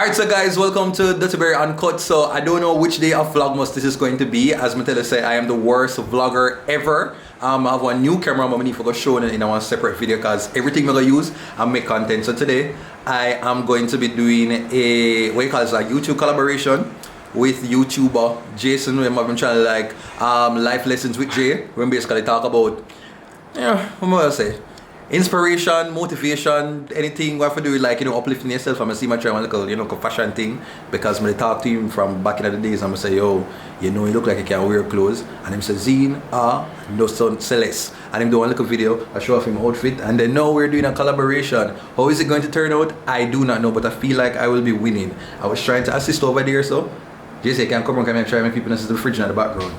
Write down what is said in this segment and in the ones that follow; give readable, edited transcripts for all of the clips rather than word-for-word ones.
Alright, so guys, welcome to Duttyberry Uncut. So I don't know which day of Vlogmas this is going to be. As Matilda say, I am the worst vlogger ever. I have one new camera, but I need to go show it in one separate video because everything I'm gonna use and make content. So today I am going to be doing a like YouTube collaboration with YouTuber Jason. We're having channel like life lessons with Jay. We basically talk about what am I gonna say? Inspiration, motivation, anything what to do with like uplifting yourself. I'm gonna see my try one little fashion thing because when I talk to him from back in the days, I'm gonna say, yo, you look like you can wear clothes, and him say Zine no son Celeste, and him do one little video, I show off him outfit, and then now we're doing a collaboration. How is it going to turn out? I do not know, but I feel like I will be winning. I was trying to assist over there, so JC can come and try and keep us the fridge in the background.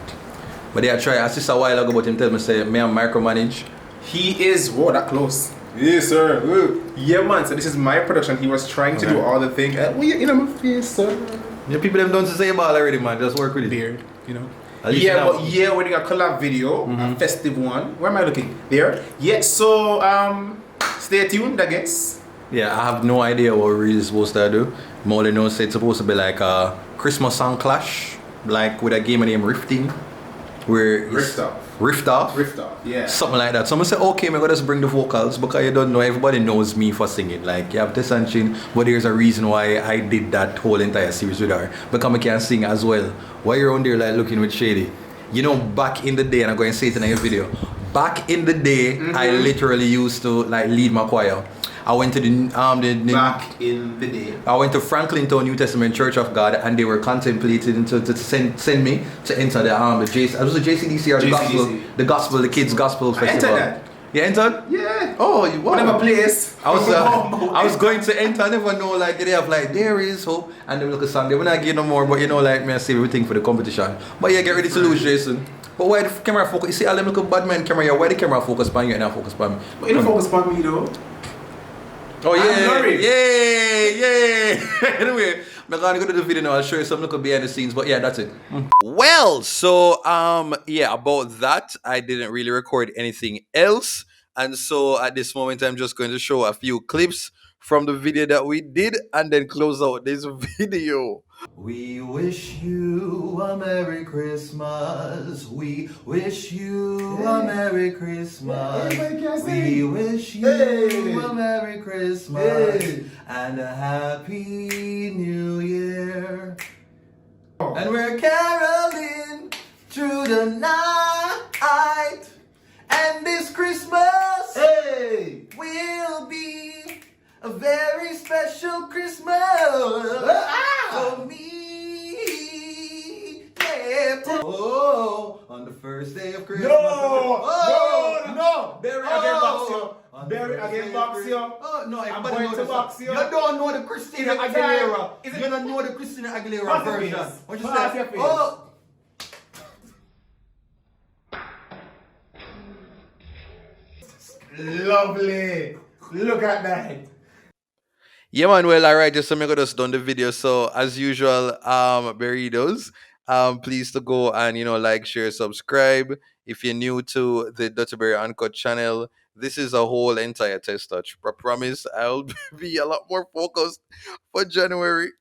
But they try assist a while ago, but him tell me say me and micromanage. He is, whoa, that close. Yes, sir. Ooh. Yeah, man. So this is my production. He was trying to do all the things. My face, sir. Yeah, people them don't say about already, man. Just work with it. Beard, Yeah, but yeah, we're doing a collab video, a festive one. Where am I looking? There. Yeah. So stay tuned, I guess. Yeah, I have no idea what we're really supposed to do. Molly knows it's supposed to be like a Christmas song clash, like with a game named Rifting, where Rift Off, yeah. Something like that. So I'm gonna say, okay, I'm gonna just bring the vocals because you don't know, everybody knows me for singing. Like, you have this and chin, but there's a reason why I did that whole entire series with her. Because I can sing as well. Why you're on there like looking with Shady? Back in the day, and I'm going to say it in a video. Back in the day, I literally used to like lead my choir. I went to back in the day. I went to Franklinton New Testament Church of God, and they were contemplating to send me to enter the JCDC or the gospel, the kids gospel festival. Entered that. You entered? Yeah. Oh, you wow. Whatever place. I was going to enter. I never know like they have like there is hope and they look a song. They will not give no more, but like me I save everything for the competition. But yeah, get ready to lose, Jason. But why the camera focus? You see all them little bad man camera here. Why the camera focus on you and not focus on me? But you don't focus on me though. Oh yeah, yeah. Anyway, I'm gonna go to the video now. I'll show you some little behind the scenes. But yeah, that's it. Well, so yeah, about that, I didn't really record anything else, and so at this moment, I'm just going to show a few clips from the video that we did, and then close out this video. We wish you a Merry Christmas. We wish you a Merry Christmas. We wish you a Merry Christmas and a Happy New Year. And we're caroling through the night. And this Christmas will be a very special Christmas for me. Yeah. Oh, on the first day of Christmas. No. Barry again box you. Barry again box you. Oh no, I'm going to box you. You don't know the Christina Aguilera. You don't know the Christina Aguilera version. What you say? Oh. Lovely. Look at that. Yeah man, well alright, just so I'm just done the video. So as usual, burritos, please to go and like, share, subscribe. If you're new to the Duttyberry Uncut channel, this is a whole entire test touch. I promise I'll be a lot more focused for January.